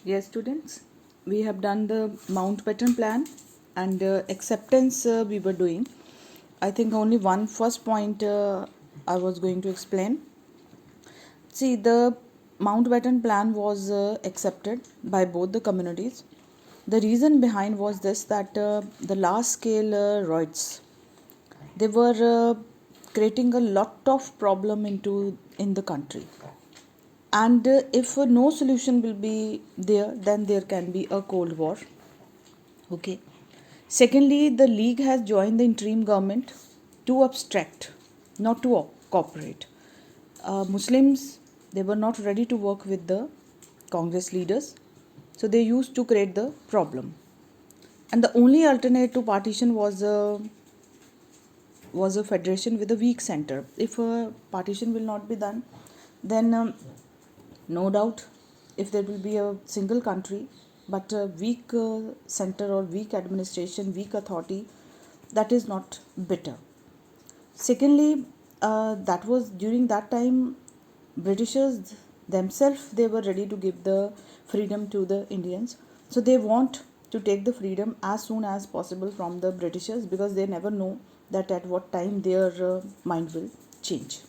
Yes, students, we have done the Mountbatten plan and acceptance we were doing. I think only one first point I was going to explain. See, the Mountbatten plan was accepted by both the communities. The reason behind was this that the large scale riots, they were creating a lot of problem into in the country, and if no solution will be there, then there can be a cold war. Okay. Secondly, the league has joined the interim government to abstract, not to cooperate. Muslims, they were not ready to work with the Congress leaders, so they used to create the problem. And the only alternate to partition was a federation with a weak center. If a partition will not be done, then no doubt, if there will be a single country, but a weak center or weak administration, weak authority, that is not better. Secondly, that was during that time, Britishers themselves they were ready to give the freedom to the Indians. So they want to take the freedom as soon as possible from the Britishers because they never know that at what time their mind will change.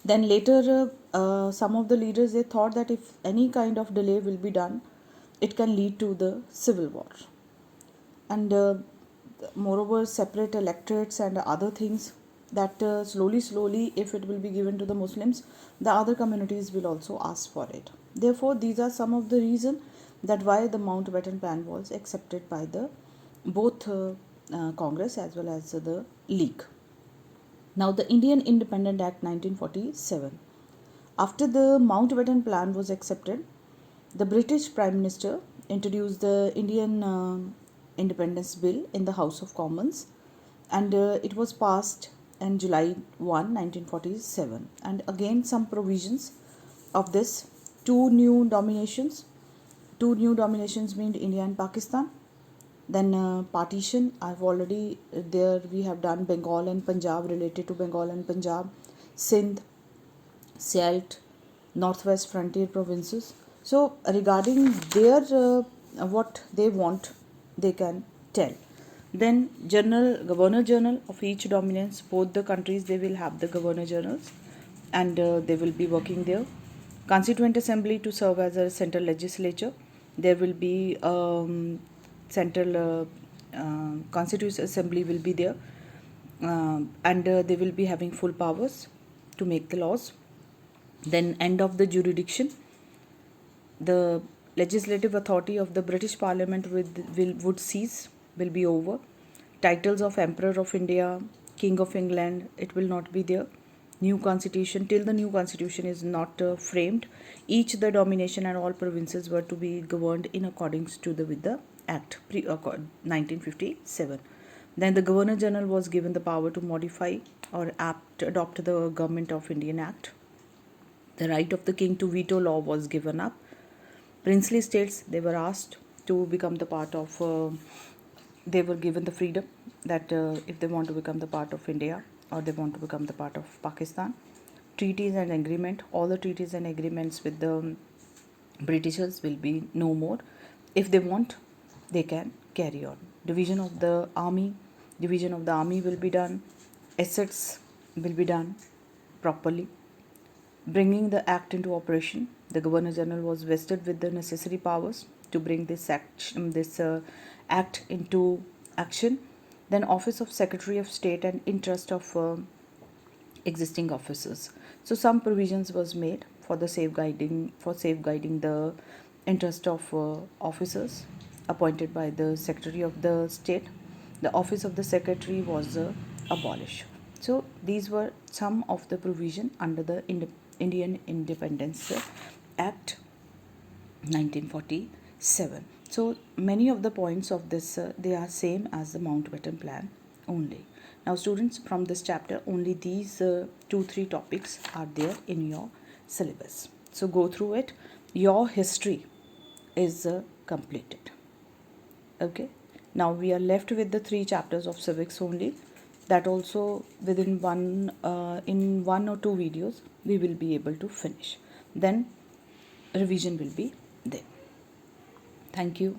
Then later, some of the leaders they thought that if any kind of delay will be done, it can lead to the civil war, and moreover, separate electorates and other things. That slowly, if it will be given to the Muslims, the other communities will also ask for it. Therefore, these are some of the reason that why the Mountbatten plan was accepted by the both Congress as well as the League. Now, the Indian Independent Act 1947. After the Mountbatten Plan was accepted, the British Prime Minister introduced the Indian Independence Bill in the House of Commons, and it was passed on July 1, 1947. And again, some provisions of this two new dominations mean India and Pakistan. Then partition, I've already there we have done Bengal and Punjab, related to Bengal and Punjab, Sindh, Sialt, northwest frontier provinces. So regarding their what they want, they can tell. Then governor general of each dominance, both the countries they will have the governor generals, and they will be working there. Constituent assembly to serve as a central legislature. There will be central constituent assembly will be there, and they will be having full powers to make the laws. Then end of the jurisdiction, the legislative authority of the British Parliament would cease, will be over. Titles of Emperor of India, King of England, it will not be there. New constitution, till the new constitution is not framed, each the domination and all provinces were to be governed in accordance to the with the Act 1957. Then the Governor General was given the power to modify or adopt the Government of Indian Act. The right of the king to veto law was given up. Princely states, they were asked to become the part of, they were given the freedom that if they want to become the part of India or they want to become the part of Pakistan. Treaties and agreement, all the treaties and agreements with the Britishers will be no more. If they want, they can carry on. Division of the army will be done. Assets will be done properly. Bringing the act into operation, the Governor General was vested with the necessary powers to bring this act into action. Then Office of Secretary of State and interest of existing officers. So some provisions was made for the safeguarding the interest of officers appointed by the Secretary of the State. The office of the Secretary was abolished. So these were some of the provision under the Indian Independence Act 1947. So many of the points of this they are same as the Mountbatten Plan only. Now students, from this chapter only these 2-3 topics are there in your syllabus. So go through it. Your history is completed. Okay. Now we are left with the 3 chapters of civics only. That also within in 1 or 2 videos we will be able to finish. Then revision will be there. Thank you.